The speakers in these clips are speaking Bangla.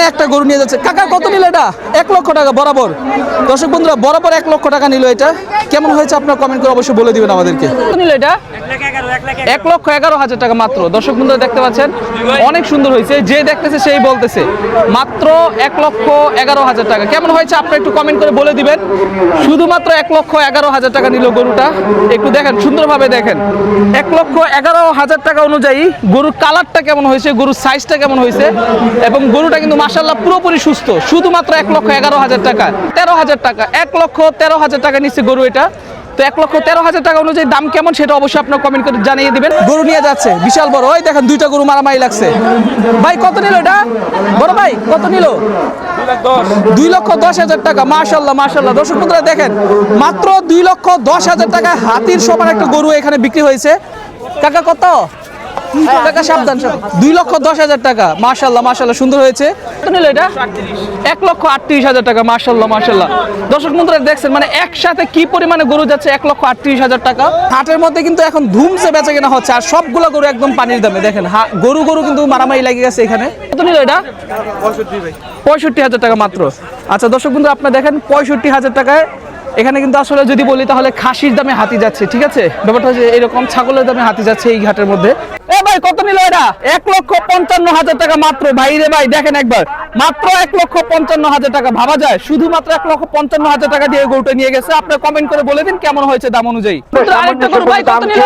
এখানে একটা গরু নিয়ে যাচ্ছে। কাকা কত নিল এটা? 1 লক্ষ টাকা বরাবর। দর্শক বন্ধুরা বরাবর 1 লক্ষ টাকা নিল এটা। কেমন হয়েছে আপনারা কমেন্ট করে অবশ্যই বলে দিবেন আমাদেরকে। কত নিল এটা? 1,11,000 টাকা মাত্র। দর্শক বন্ধুরা দেখতে পাচ্ছেন অনেক সুন্দর হয়েছে, যে দেখতেছে সেই বলতেছে মাত্র 1,11,000 টাকা। কেমন হয়েছে আপনারা একটু কমেন্ট করে বলে দিবেন। শুধুমাত্র 1,11,000 টাকা নিল গরুটা। একটু দেখেন সুন্দরভাবে দেখেন, 1,11,000 টাকা অনুযায়ী গরুর কালারটা কেমন হয়েছে, গরুর সাইজটা কেমন হয়েছে, এবং গরুটা কিন্তু মাশাআল্লাহ পুরোপুরি সুস্থ। শুধুমাত্র 1,11,000 টাকা, 13,000 টাকা, 1,13,000 টাকা নিচ্ছে গরু এটা। তো 1,13,000 টাকা অনুযায়ী দাম কেমন সেটা অবশ্যই আপনারা কমেন্ট করে জানিয়ে দিবেন। গরু নিয়ে যাচ্ছে বিশাল বড়, ওই দেখেন দুইটা গরু মারামারি লাগছে। ভাই কত নিল এটা? বড় ভাই কত নিল? 2,10,000 টাকা। মাশাআল্লাহ মাশাআল্লাহ। দর্শক বন্ধুরা দেখেন মাত্র 2,10,000 টাকা হাতির সমান একটা গরু এখানে বিক্রি হয়েছে। কাকা কত টাকা? সাবধান, 2,10,000 টাকা। মাশাআল্লাহ মাশাআল্লাহ সুন্দর হয়েছে। কত নিল এটা? 1,38,000 টাকা। মাশাআল্লাহ মাশাআল্লাহ। দর্শক বন্ধুরা দেখছেন মানে একসাথে কি পরিমাণে গরু যাচ্ছে, 1,38,000 টাকা। হাটের মধ্যে কিন্তু এখন ধুমসে বেচা কেনা হচ্ছে, আর সবগুলো গরু একদম পানির দামে। দেখেন গরু কিন্তু মারামারি লেগে গেছে এখানে। কত নিল এটা? 65,000 টাকা মাত্র। আচ্ছা দর্শক বন্ধু আপনারা দেখেন 65,000 টাকায় এখানে কিন্তু আসলে যদি বলি তাহলে খাসির দামে হাতি যাচ্ছে, ঠিক আছে? ব্যাপারটা হচ্ছে এরকম, ছাগলের দামে হাতি যাচ্ছে এই ঘাটের মধ্যে। এ ভাই কত নিল এটা? 1,55,000 টাকা মাত্র। ভাই রে ভাই দেখেন একবার, মাত্র 1,55,000 টাকা। ভাবা যায় শুধুমাত্র 1,55,000 টাকা দিয়ে গরুটা নিয়ে গেছে। আপনারা কমেন্ট করে বলে দিন কেমন হয়েছে দাম অনুযায়ী। আরেকটা গরু ভাই কত নিল?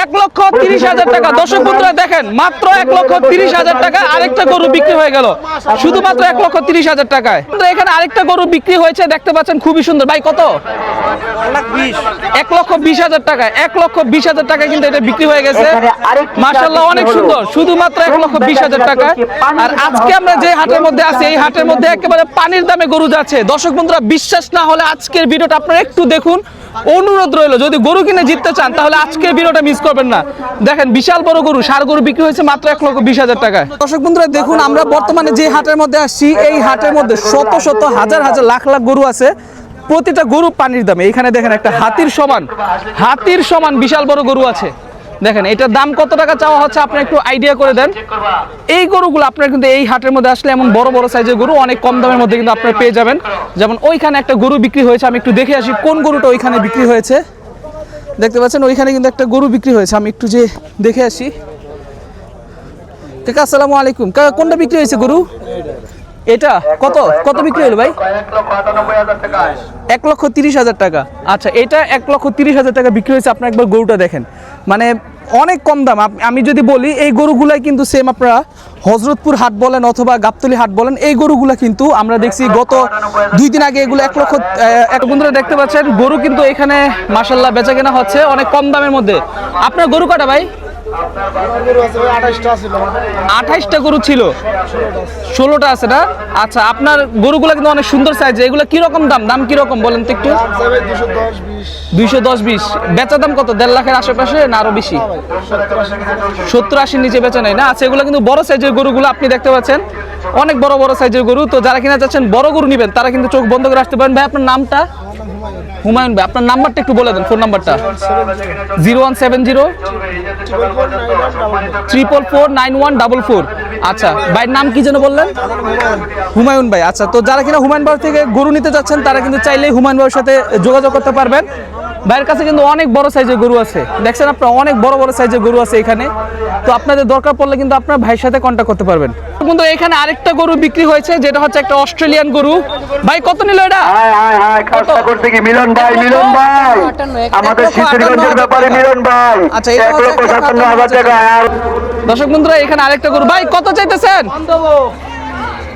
1,30,000 টাকা। দর্শক বন্ধুরা দেখেন মাত্র 1,30,000 টাকা আরেকটা গরু বিক্রি হয়ে গেল, শুধুমাত্র 1,30,000 টাকায়। এখানে আরেকটা গরু বিক্রি হয়েছে দেখতে পাচ্ছেন, খুবই সুন্দর। ভাই কত? 1,20,000 টাকা। 1,20,000 টাকা কিন্তু এটা বিক্রি হয়ে গেছে। মাশাআল্লাহ অনেক সুন্দর, শুধুমাত্র 1,20,000 টাকা। আর আজকে আমরা যে হাটের মধ্যে আছি এই হাটের মধ্যে একেবারে পানির দামে গরু যাচ্ছে। দর্শক বন্ধুরা বিশ্বাস না হলে আজকের ভিডিওটা আপনারা একটু দেখুন। অনুরোধ রইল, যদি গরু কিনে জিততে চান তাহলে আজকের ভিডিওটা মিস করবেন না। দেখেন বিশাল বড় গরু, ষাঁড় গরু বিক্রি হয়েছে মাত্র 1,20,000 টাকায়। দর্শক বন্ধুরা দেখুন আমরা বর্তমানে যে হাটের মধ্যে আসছি এই হাটের মধ্যে শত শত হাজার হাজার লাখ লাখ গরু আছে, প্রতিটা গরু পানির দামে। এখানে দেখেন একটা হাতির সমান বিশাল বড় গরু আছে। দেখেন এটার দাম কত টাকা চাওয়া হচ্ছে আপনারা একটু আইডিয়া করে দেন। এই গরুগুলো আপনারা কিন্তু এই হাটের মধ্যে আসলে এমন বড় বড় সাইজের গরু অনেক কম দামের মধ্যে কিন্তু আপনারা পেয়ে যাবেন। যেমন ওইখানে একটা গরু বিক্রি হয়েছে, আমি একটু দেখে আসি কোন গরুটা ওইখানে বিক্রি হয়েছে। দেখতে পাচ্ছেন ওইখানে কিন্তু একটা গরু বিক্রি হয়েছে, আমি একটু যে দেখে আসি। কাকা আসসালামু আলাইকুম। কাকা কোনটা বিক্রি হয়েছে গরু? এটা কত কত বিক্রি হলো ভাই? 1,30,000 টাকা। আচ্ছা এটা 1,30,000 টাকা বিক্রি হয়েছে। আপনার একবার গরুটা দেখেন, মানে অনেক কম দাম। আমি যদি বলি এই গরুগুলাই কিন্তু সেম আপনারা হজরতপুর হাট বলেন অথবা গাবতলী হাট বলেন, এই গরুগুলা কিন্তু আমরা দেখছি গত 2 দিন আগে এগুলো 1 লক্ষ। বন্ধুরা দেখতে পাচ্ছেন গরু কিন্তু এখানে মাশাআল্লাহ বেচা কেনা হচ্ছে অনেক কম দামের মধ্যে। আপনার গরু কটা ভাই? 28টা গরু ছিল, 16টা আছে না? আচ্ছা আপনার গরুগুলো কিন্তু অনেক সুন্দর সাইজ। এগুলো কিরকম দাম কিরকম বলেন তো একটু? 210-20। বেচা দাম কত? 1.5 লাখের আশেপাশে না আরো বেশি? 70-80 নিচে বেচা নেই না? আচ্ছা এগুলো কিন্তু বড় সাইজের গরুগুলো আপনি দেখতে পাচ্ছেন, অনেক বড় বড় সাইজের গরু। তো যারা কিনা যাচ্ছেন বড় গরু নেবেন তারা কিন্তু চোখ বন্ধ করে আসতে পারেন। ভাই আপনার নামটা? হুমায়ুন ভাই। আপনার নাম্বারটা একটু বলে দেন, ফোন নাম্বারটা। 0170-444-9144। আচ্ছা ভাইয়ের নাম কি যেন বললেন? হুমায়ুন ভাই। আচ্ছা তো যারা কিনা হুমায়ুন ভাই থেকে গরু নিতে যাচ্ছেন তারা কিন্তু চাইলেই হুমায়ুন ভাইয়ের সাথে যোগাযোগ করতে পারবেন। ভাইয়ের কাছে কিন্তু অনেক বড় সাইজের গরু আছে, দেখছেন আপনারা অনেক বড় বড় সাইজের গরু আছে এখানে। তো আপনাদের দরকার পড়লে কিন্তু আপনার ভাইয়ের সাথে কন্ট্যাক্ট করতে পারবেন। কিন্তু এখানে আরেকটা গরু বিক্রি হয়েছে যেটা হচ্ছে একটা অস্ট্রেলিয়ান গরু। ভাই কত নিল এটা? মিলন ভাই আমাদের সিদ্ধিরগঞ্জের ব্যাপারে মিলন ভাই। আচ্ছা এটা 1,57,000 টাকা। দর্শক বন্ধুরা এখানে আরেকটা গরু। ভাই কত চাইতেছেন?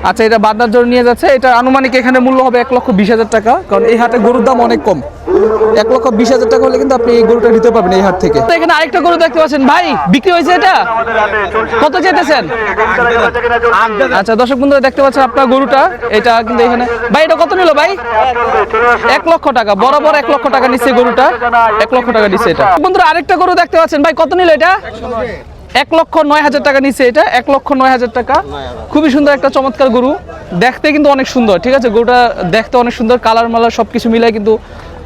আচ্ছা এটা বাদনার জন্য নিয়ে যাচ্ছে। এটা আনুমানিক এখানে মূল্য হবে 1,20,000 টাকা, কারণ এই হাটে গরুর দাম অনেক কম। 1,20,000 টাকা হলে কিন্তু আপনি এই গরুটা নিতে পারবেন এই হাট থেকে। তো এখানে আরেকটা গরু দেখতে পাচ্ছেন ভাই বিক্রি হয়েছে, এটা কত চাইতেছেন? আচ্ছা দর্শক বন্ধুরা দেখতে পাচ্ছেন আপনার গরুটা, এটা কিন্তু এখানে। ভাই এটা কত নিল ভাই? 1 লক্ষ টাকা। বরাবর 1 লক্ষ টাকা নিচ্ছে গরুটা, 1 লক্ষ টাকা নিচ্ছে এটা। বন্ধুরা আরেকটা গরু দেখতে পাচ্ছেন, ভাই কত নিল এটা? 1,09,000 টাকা নিচ্ছে এটা, 1,09,000 টাকা। খুবই সুন্দর একটা চমৎকার গরু, দেখতে কিন্তু অনেক সুন্দর, ঠিক আছে? গরুটা দেখতে অনেক সুন্দর, কালার মালার সবকিছু মিলাই কিন্তু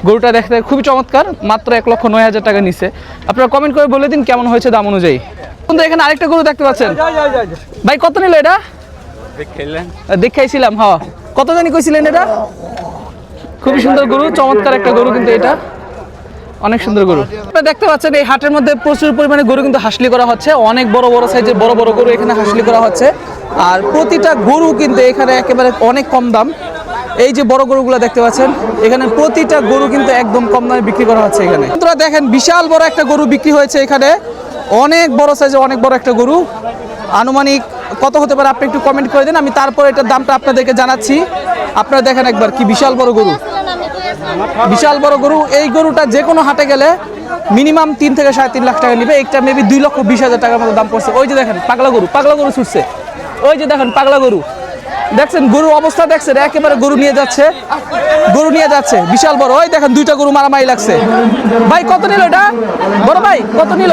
গরুটা দেখতে খুবই চমৎকার। মাত্র 1,09,000 টাকা নিচ্ছে। আপনারা কমেন্ট করে বলে দিন কেমন হয়েছে দাম অনুযায়ী। কিন্তু এখানে আরেকটা গরু দেখতে পাচ্ছেন, ভাই কত নিল এটা? দেখাইছিলাম। হ্যাঁ, কত জানি কইছিলেন এটা? খুবই সুন্দর গরু, চমৎকার একটা গরু কিন্তু এটা, অনেক সুন্দর গরু। আপনারা দেখতে পাচ্ছেন এই হাটের মধ্যে প্রচুর পরিমাণে গরু কিন্তু হাসলি করা হচ্ছে, অনেক বড় বড় সাইজের বড় বড় গরু এখানে হাসলি করা হচ্ছে। আর প্রতিটা গরু কিন্তু এখানে একেবারে অনেক কম দাম। এই যে বড় গরুগুলো দেখতে পাচ্ছেন, এখানে প্রতিটা গরু কিন্তু একদম কম দামে বিক্রি করা হচ্ছে এখানে। আপনারা দেখেন বিশাল বড় একটা গরু বিক্রি হয়েছে এখানে, অনেক বড় সাইজের অনেক বড় একটা গরু। আনুমানিক কত হতে পারে আপনি একটু কমেন্ট করে দিন, আমি তারপর এটার দামটা আপনাদেরকে জানাচ্ছি। আপনারা দেখেন একবার কি বিশাল বড় গরু, বিশাল বড় গরু। এই গরুটা যে কোনো হাটে গেলে মিনিমাম 3 থেকে 3.5 লাখ টাকা নিবে। একটা মেবি 2,20,000 টাকার মতো দাম পড়ছে। ওই যে দেখেন পাগলা গরু, পাগলা গরু ছুটছে, ওই যে দেখেন পাগলা গরু। দেখছেন গরুর অবস্থা, দেখছেন একেবারে গরু নিয়ে যাচ্ছে, গরু নিয়ে যাচ্ছে বিশাল বড়। ওই দেখেন দুইটা গরু মারামারি লাগছে। ভাই কত নিল এটা? বড় ভাই কত নিল?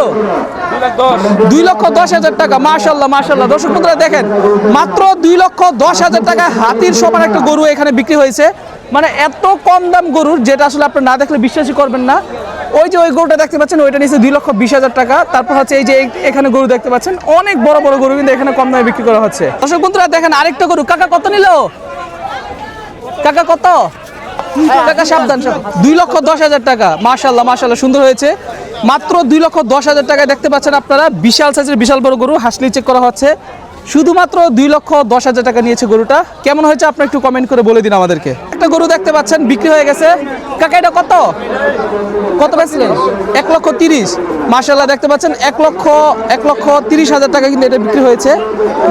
2,10,000 টাকা। মাশাআল্লাহ মাশাআল্লাহ। দর্শক বন্ধুরা দেখেন, মাত্র 2,10,000 টাকায় হাতির সমান একটা গরু এখানে বিক্রি হয়েছে। মানে এত কম দাম গরুর, যেটা আসলে আপনি না দেখলে বিশ্বাসই করবেন না। ওই যে ওই গরুটা দেখতে পাচ্ছেন, ওইটা নিচে 2,20,000 টাকা। তারপর হচ্ছে এই যে এখানে গরু দেখতে পাচ্ছেন, অনেক বড় বড় গরু কিন্তু এখানে কম দামে বিক্রি করা হচ্ছে। দর্শক বন্ধুরা দেখেন আরেকটা গরু। কাকা কত নিল? কাকা কত? কাকা সাবধান, 2,10,000 টাকা। মাশাআল্লাহ মাশাআল্লাহ, সুন্দর হয়েছে। মাত্র 2,10,000 টাকায় দেখতে পাচ্ছেন আপনারা, বিশাল সাইজের বিশাল বড় গরু হাসলি চেক করা হচ্ছে। শুধুমাত্র 2,10,000 টাকা নিয়েছে গরুটা। কেমন হয়েছে আপনি একটু কমেন্ট করে বলে দিন আমাদেরকে। একটা গরু দেখতে পাচ্ছেন বিক্রি হয়ে গেছে। কাকা এটা কত কত বেচলেন? 1,30,000। মাশাআল্লাহ দেখতে পাচ্ছেন 1,30,000 টাকা কিন্তু এটা বিক্রি হয়েছে।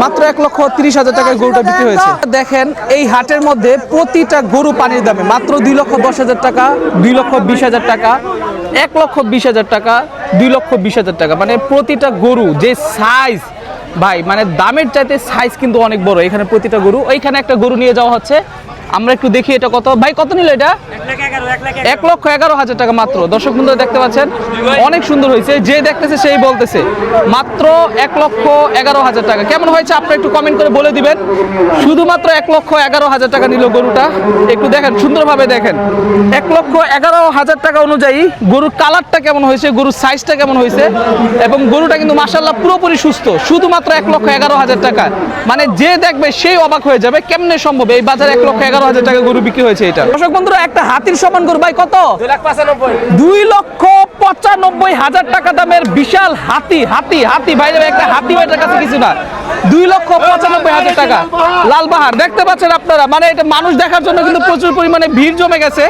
মাত্র 1,30,000 টাকায় গরুটা বিক্রি হয়েছে। দেখেন এই হাটের মধ্যে প্রতিটা গরু পানির দামে। মাত্র 2,10,000 টাকা, 2,20,000 টাকা, 1,20,000 টাকা, 2,20,000 টাকা। মানে প্রতিটা গরু যে সাইজ ভাই, মানে দামের চাইতে সাইজ কিন্তু অনেক বড় এখানে প্রতিটা গরু। ওইখানে একটা গরু নিয়ে যাওয়া হচ্ছে, আমরা একটু দেখি এটা কত। ভাই কত নিল এটা? 1,11,000 টাকা মাত্র। দর্শক বন্ধুরা দেখতে পাচ্ছেন অনেক সুন্দর হয়েছে, যে দেখতেছে সেই বলতেছে মাত্র 1,11,000 টাকা। কেমন হয়েছে আপনি একটু কমেন্ট করে বলে দিবেন। শুধুমাত্র 1,11,000 টাকা নিল গরুটা। একটু দেখেন সুন্দরভাবে দেখেন, 1,11,000 টাকা অনুযায়ী গরুর কালারটা কেমন হয়েছে, গরুর সাইজটা কেমন হয়েছে, এবং গরুটা কিন্তু মাশাআল্লাহ পুরোপুরি সুস্থ। শুধুমাত্র 1,11,000 টাকা। মানে যে দেখবে সেই অবাক হয়ে যাবে, কেমনে সম্ভব এই বাজারে 1,11,000 টাকা গরু বিক্রি হয়েছে এটা। দর্শক বন্ধুরা একটা হাতির সমান গরু। ভাই কত? 2,95,000 টাকা দামের বিশাল হাতি। হাতি হাতি ভাই, একটা হাতি এটার কাছে কিছু না। 2,95,000 টাকা লালবাহার দেখতে পাচ্ছেন আপনারা। মানে এটা মানুষ দেখার জন্য কিন্তু প্রচুর পরিমাণে ভিড় জমে গেছে।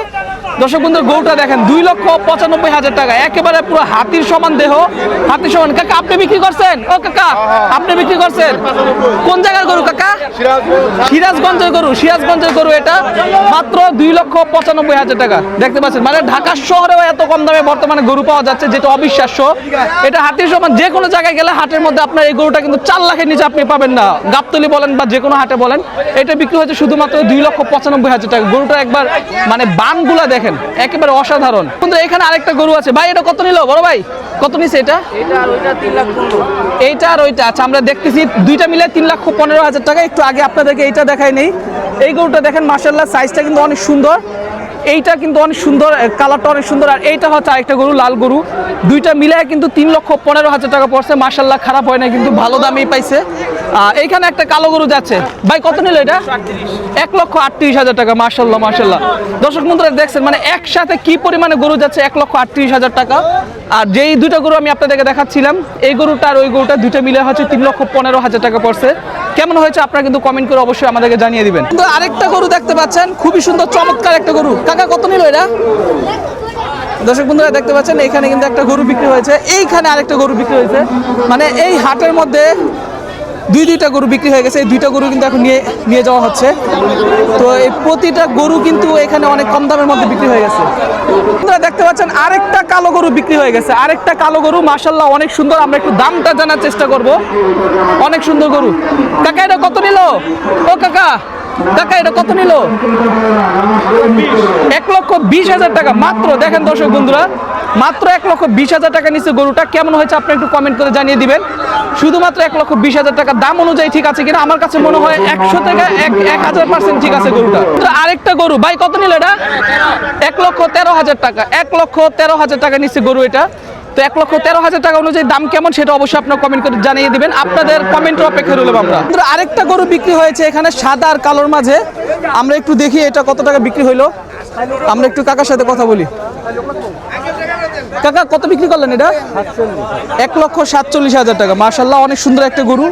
দর্শক বন্ধু গরুটা দেখেন, 2,95,000 টাকা, একেবারে পুরো হাতির সমান দেহ, হাতির সমান। কাকা আপনি বিক্রি করছেন? ও কাকা আপনি বিক্রি করছেন? কোন জায়গার গরু কাকা? সিরাজগঞ্জের গরু, সিরাজগঞ্জের গরু এটা। মাত্র 2,95,000 টাকা দেখতে পাচ্ছেন। মানে ঢাকা শহরেও এত কম দামে বর্তমানে গরু পাওয়া যাচ্ছে, যেটা অবিশ্বাস্য। এটা হাতির সমান। যে কোনো জায়গায় গেলে হাটের মধ্যে আপনার এই গরুটা কিন্তু 4 লাখের নিচে আপনি পাবেন না। গাবতলী বলেন বা যে কোনো হাটে বলেন, এটা বিক্রি হচ্ছে শুধুমাত্র 2,95,000 টাকা। গরুটা একবার মানে বানগুলা দেখেন, একেবারে অসাধারণ। কিন্তু এখানে আরেকটা গরু আছে। ভাই এটা কত নিল বড় ভাই? কত নিছে এটা? এইটা আর ওইটা 3,15,000। এইটা আর ওইটা, আচ্ছা আমরা দেখতেছি দুইটা মিলে 3,15,000 টাকা। একটু আগে আপনাদেরকে এইটা দেখাই নেই। এই গরুটা দেখেন মাশাআল্লাহ, সাইজটা কিন্তু অনেক সুন্দর। এইটা কিন্তু অনেক সুন্দর, কালারটা অনেক সুন্দর। আর এইটা হচ্ছে আরেকটা গরু, লাল গরু। দুইটা মিলায় কিন্তু 3,15,000 টাকা পড়ছে। মাশাআল্লাহ খারাপ হয় না, কিন্তু ভালো দামেই পাইছে। এইখানে একটা কালো গরু যাচ্ছে। ভাই কত নিল এটা? 1,38,000 টাকা। মাশাআল্লাহ মাশাআল্লাহ। দর্শক বন্ধুরা দেখছেন মানে একসাথে কি পরিমাণে গরু যাচ্ছে, 1,38,000 টাকা। আর যেই দুইটা গরু আমি আপনাদেরকে দেখাচ্ছিলাম, এই গরুটা আর ওই গরুটা দুইটা মিলে হচ্ছে 3,15,000 টাকা পড়ছে। কেমন হয়েছে আপনারা কিন্তু কমেন্ট করে অবশ্যই আমাদেরকে জানিয়ে দিবেন। কিন্তু আরেকটা গরু দেখতে পাচ্ছেন, খুবই সুন্দর চমৎকার একটা গরু। কাকা কত নিল এটা? দর্শক বন্ধুরা দেখতে পাচ্ছেন এখানে কিন্তু একটা গরু বিক্রি হয়েছে, এইখানে আরেকটা গরু বিক্রি হয়েছে। মানে এই হাটের মধ্যে দুইটা গরু বিক্রি হয়ে গেছে। এই দুইটা গরু কিন্তু এখন নিয়ে যাওয়া হচ্ছে। তো এই প্রতিটা গরু কিন্তু এখানে অনেক কম দামের মধ্যে বিক্রি হয়ে গেছে। আপনারা দেখতে পাচ্ছেন আরেকটা কালো গরু বিক্রি হয়ে গেছে। আরেকটা কালো গরু মাশাআল্লাহ অনেক সুন্দর। আমরা একটু দামটা জানার চেষ্টা করব। অনেক সুন্দর গরু। কাকা এটা কত নিল? ও কাকা কাকা এটা কত নিল? 1,20,000 টাকা মাত্র। দেখেন দর্শক বন্ধুরা, মাত্র 1,20,000 টাকা নিচে গরুটা। কেমন হয়েছে আপনি একটু কমেন্ট করে জানিয়ে দিবেন। শুধুমাত্র 1,20,000 টাকা। দাম অনুযায়ী ঠিক আছে কিনা? আমার কাছে মনে হয় 100 থেকে 1000% ঠিক আছে গরুটা। আরেকটা গরু। ভাই কত নিল এটা? 1,13,000 টাকা। 1,13,000 টাকা নিচে গরু এটা। তো 1,13,000 টাকা অনুযায়ী দাম কেমন সেটা অবশ্যই আপনারা কমেন্ট করে জানিয়ে দিবেন। আপনাদের কমেন্টের অপেক্ষা রইলাম আমরা। আরেকটা গরু বিক্রি হয়েছে এখানে সাদা আর কালোর মাঝে, আমরা একটু দেখি এটা কত টাকা বিক্রি হইলো। আমরা একটু কাকার সাথে কথা বলি। কাকা কত বিক্রি করলেন এটা? 1,47,000 টাকা। মাশাআল্লাহ অনেক সুন্দর একটা গরু,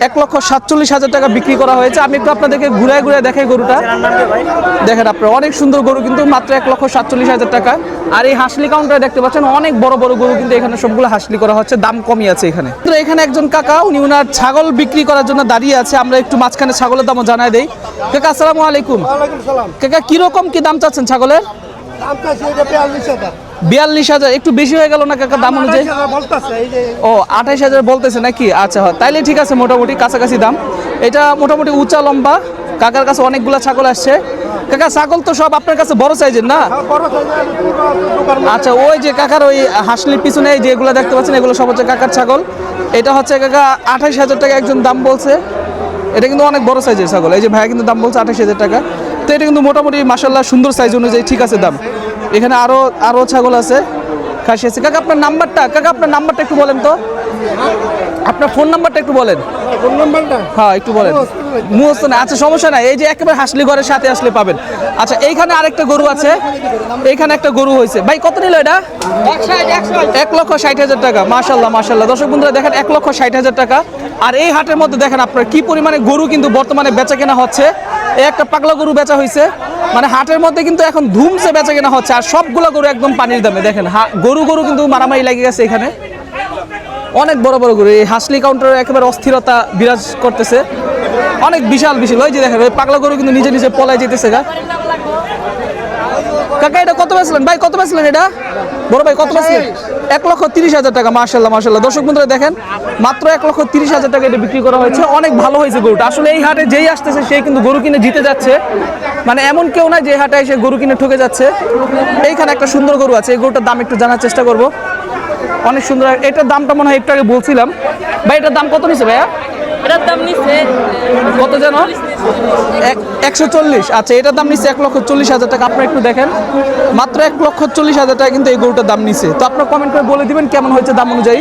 1,47,000 টাকা বিক্রি করা হয়েছে। আমি একটু আপনাদেরকে ঘুরায় ঘুরায় দেখাই গরুটা, দেখেন আপনারা অনেক সুন্দর গরু, কিন্তু মাত্র 1,47,000 টাকা। আর এই হাসলি কাউন্টারে দেখতে পাচ্ছেন অনেক বড় বড় গরু, কিন্তু এখানে সবগুলো হাসলি করা হচ্ছে, দাম কমই আছে এখানে। তো এখানে একজন কাকা উনি ওনার ছাগল বিক্রি করার জন্য দাঁড়িয়ে আছে, আমরা একটু মাঝখানে ছাগলের দামও জানাই দেই। কাকা আসসালামু আলাইকুম। কাকা কিরকম কি দাম চাচ্ছেন ছাগলের? 42,000 একটু বেশি হয়ে গেল না কাকা দাম অনুযায়ী? ও 28,000 বলতেছে নাকি? আচ্ছা তাইলে ঠিক আছে, মোটামুটি কাছাকাছি দাম। এটা মোটামুটি উঁচা লম্বা, কাকার কাছে অনেকগুলা ছাগল আসছে। কাকা ছাগল তো সব আপনার কাছে বড় সাইজের না? আচ্ছা ওই যে কাকার ওই হাসলির পিছনে যেগুলো দেখতে পাচ্ছেন এগুলো সব হচ্ছে কাকার ছাগল। এটা হচ্ছে কাকা 28,000 টাকা একজন দাম বলছে। এটা কিন্তু অনেক বড় সাইজের ছাগল, এই যে ভাইয়া কিন্তু দাম বলছে 28,000 টাকা। তো এটা কিন্তু মোটামুটি মাশাআল্লাহ সুন্দর সাইজ অনুযায়ী ঠিক আছে দাম। এখানে আরো ছাগল আছে, খাসি আছে। কাকা আপনার নাম্বারটা একটু বলেন তো, আপনার ফোন নাম্বারটা একটু বলেন। হ্যাঁ একটু বলেন। মুহূর্ত না, আচ্ছা সমস্যা নাই, এই যে একেবারে হাসলি ঘরের সাথে আসলে পাবেন। আচ্ছা এইখানে আরেকটা গরু আছে, এইখানে একটা গরু হয়েছে। ভাই কত নিল এটা? 1,60,000 টাকা। মাশাআল্লাহ মাশাআল্লাহ দর্শক বন্ধুরা দেখেন 1,60,000 টাকা। আর এই হাটের মধ্যে দেখেন আপনার কি পরিমাণে গরু কিন্তু বর্তমানে বেচা কেনা হচ্ছে। এই একটা পাগলা গরু বেচা হয়েছে, মানে হাটের মধ্যে কিন্তু এখন ধুমসে বেচা কেনা হচ্ছে। আর সবগুলো গরু একদম পানির দামে। দেখেন গরু কিন্তু মারামারি লেগে গেছে এখানে, অনেক বড় বড় গরু। এই হাসলি কাউন্টারে একেবারে অস্থিরতা বিরাজ করতেছে, অনেক বিশাল বিশাল। ওই যে দেখেন ওই পাগলা গরু কিন্তু নিজে নিজে পলায় যেতেছে গা। কাকা এটা কত বেচলেন ভাই? কত বেচলেন এটা বড় ভাই? কত বেচলেন? 1,30,000 টাকা। মাশাআল্লাহ মাশাআল্লাহ দর্শক বন্ধুরা দেখেন মাত্র 1,30,000 টাকা এটা বিক্রি করা হয়েছে। অনেক ভালো হয়েছে গরুটা। আসলে এই হাটে যেই আসতেছে সেই কিন্তু গরু কিনে জিতে যাচ্ছে, মানে এমন কেউ নাই যে হাটে এসে গরু কিনে ঠকে যাচ্ছে। এইখানে একটা সুন্দর গরু আছে, এই গরুটার দাম একটু জানার চেষ্টা করব। অনেক সুন্দর, এটার দামটা মনে হয় একটু আগে বলছিলাম। ভাই এটার দাম কত নিছে ভাইয়া? এটার দাম নিচ্ছে কত যেন? 140। আচ্ছা এটার দাম নিচ্ছে 1,40,000 টাকা। আপনারা একটু দেখেন মাত্র 1,40,000 টাকা কিন্তু এই গরুটার দাম নিচ্ছে। তো আপনারা কমেন্ট করে বলে দিবেন কেমন হয়েছে দাম অনুযায়ী।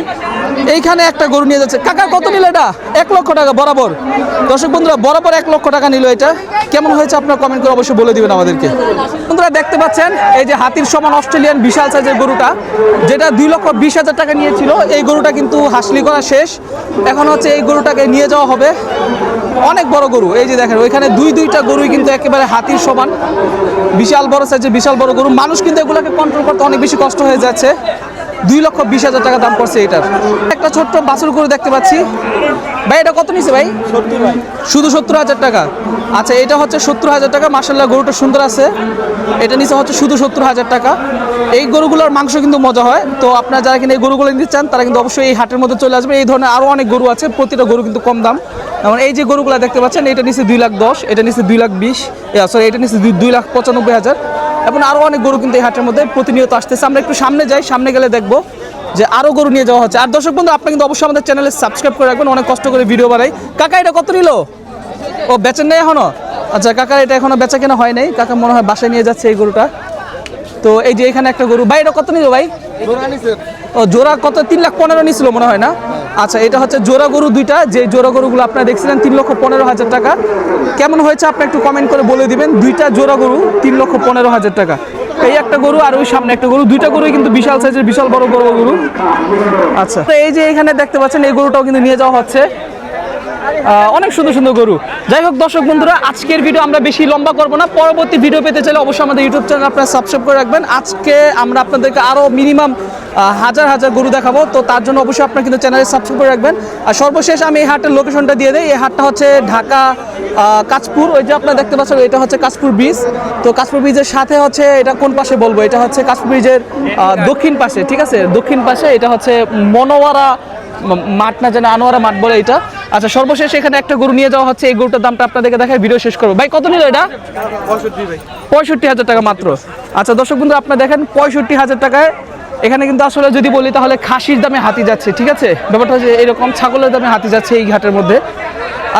এইখানে একটা গরু নিয়ে যাচ্ছে। কাকা কত নিল এটা? 1 লক্ষ টাকা বরাবর। দর্শক বন্ধুরা বরাবর 1 লক্ষ টাকা নিল। এটা কেমন হয়েছে আপনারা কমেন্ট করে অবশ্যই বলে দিবেন আমাদেরকে। বন্ধুরা দেখতে পাচ্ছেন এই যে হাতির সমান অস্ট্রেলিয়ান বিশাল সাইজের গরুটা, যেটা 2,20,000 টাকা নিয়েছিল, এই গরুটা কিন্তু হাসলি করা শেষ। এখন হচ্ছে এই গরুটাকে নিয়ে যাওয়া হবে। অনেক বড় গরু, এই যে দেখেন ওইখানে দুইটা গরুই কিন্তু একেবারে হাতির সমান, বিশাল বড় সাইজের বিশাল বড় গরু। মানুষ কিন্তু এগুলোকে কন্ট্রোল করতে অনেক বেশি কষ্ট হয়ে যাচ্ছে। 2,20,000 টাকা দাম পড়ছে এটার। একটা ছোট্ট বাছুর গরু দেখতে পাচ্ছি। ভাই এটা কত নিছে ভাই? 70 ভাই। শুধু 70,000 টাকা। আচ্ছা এটা হচ্ছে 70,000 টাকা। মাশাআল্লাহ গরুটা সুন্দর আছে। এটা নিচে হচ্ছে শুধু 70,000 টাকা। এই গরুগুলোর মাংস কিন্তু মজা হয়। তো আপনারা যারা কিনা এই গরুগুলো নিতে চান তারা কিন্তু অবশ্যই এই হাটের মধ্যে চলে আসবে। এই ধরনের আরও অনেক গরু আছে, প্রতিটা গরু কিন্তু কম দাম। যেমন এই যে গরুগুলো দেখতে পাচ্ছেন, এটা নিচে 2,10,000, এটা নিচে 2,20,000, সরি এটা নিচে 2,95,000। এবং আরও অনেক গরু কিন্তু এই হাটের মধ্যে প্রতিনিয়ত আসতেছে। আমরা একটু সামনে যাই, সামনে গেলে দেখবো যে আরও গরু নিয়ে যাওয়া হচ্ছে। আর দর্শক বন্ধু আপনি কিন্তু অবশ্যই আমাদের চ্যানেলে সাবস্ক্রাইব করে রাখবেন, অনেক কষ্ট করে ভিডিও বানাই। কাকা এটা কত নিল? ও বেচেন নেই এখনো? আচ্ছা কাকার এটা এখনো বেচা কেনা হয় নাই, কাকা মনে হয় বাসায় নিয়ে যাচ্ছে এই গরুটা। তো এই যে এখানে একটা গরু। ভাই এটা কত নিল ভাই? ও জোড়া কত? 3,15,000 নিছিল মনে হয় না? আচ্ছা এটা হচ্ছে জোড়া গরু দুইটা, যে জোড়া গরুগুলো আপনারা দেখছিলেন 3,15,000 টাকা। কেমন হয়েছে আপনি একটু কমেন্ট করে বলে দিবেন। দুইটা জোড়া গরু 3,15,000 টাকা। এই একটা গরু আর ওই সামনে একটা গরু, দুইটা গরুই কিন্তু বিশাল সাইজের বিশাল বড় বড় গরু। আচ্ছা তো এই যে এখানে দেখতে পাচ্ছেন এই গরুটাও কিন্তু নিয়ে যাওয়া হচ্ছে। অনেক সুন্দর সুন্দর গরু। যাই হোক দর্শক বন্ধুরা আজকের ভিডিও আমরা বেশি লম্বা করব না। পরবর্তী ভিডিও পেতে চাইলে অবশ্যই আমাদের ইউটিউব চ্যানেল আপনারা সাবস্ক্রাইব করে রাখবেন। আজকে আমরা আপনাদেরকে আরও মিনিমাম হাজার হাজার গরু দেখাবো, তো তার জন্য অবশ্যই আপনারা কিন্তু চ্যানেলে সাবস্ক্রাইব করে রাখবেন। আর সর্বশেষ আমি এই হাটের লোকেশনটা দিয়ে দিই। এই হাটটা হচ্ছে ঢাকা কাঁচপুর, ওই যে আপনারা দেখতে পাচ্ছেন এটা হচ্ছে কাঁচপুর ব্রিজ। তো কাঁচপুর ব্রিজের সাথে হচ্ছে এটা কোন পাশে বলবো, এটা হচ্ছে কাঁচপুর ব্রিজের দক্ষিণ পাশে, ঠিক আছে দক্ষিণ পাশে। এটা হচ্ছে মনোয়ারা মাঠ না যেন আনোয়ারা মাঠ বলে এটা। আচ্ছা সর্বশেষ এখানে একটা গরু নিয়ে যাওয়া হচ্ছে। এই গরুটার দামটা আপনাদেরকে দেখায় ভিডিও শেষ করবো। ভাই কত নিল এটা? 65,000 টাকা মাত্র। আচ্ছা দর্শক বন্ধু আপনারা দেখেন 65,000 টাকায় এখানে কিন্তু আসলে যদি বলি তাহলে খাসির দামে হাতি যাচ্ছে, ঠিক আছে ব্যাপারটা হচ্ছে এরকম, ছাগলের দামে হাতি যাচ্ছে এই হাটের মধ্যে।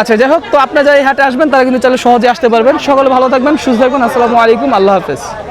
আচ্ছা যাই হোক, তো আপনারা যারা এই হাটে আসবেন তারা কিন্তু চাইলে সহজে আসতে পারবেন। সকলে ভালো থাকবেন, সুস্থ থাকবেন। আসসালামু আলাইকুম, আল্লাহ হাফেজ।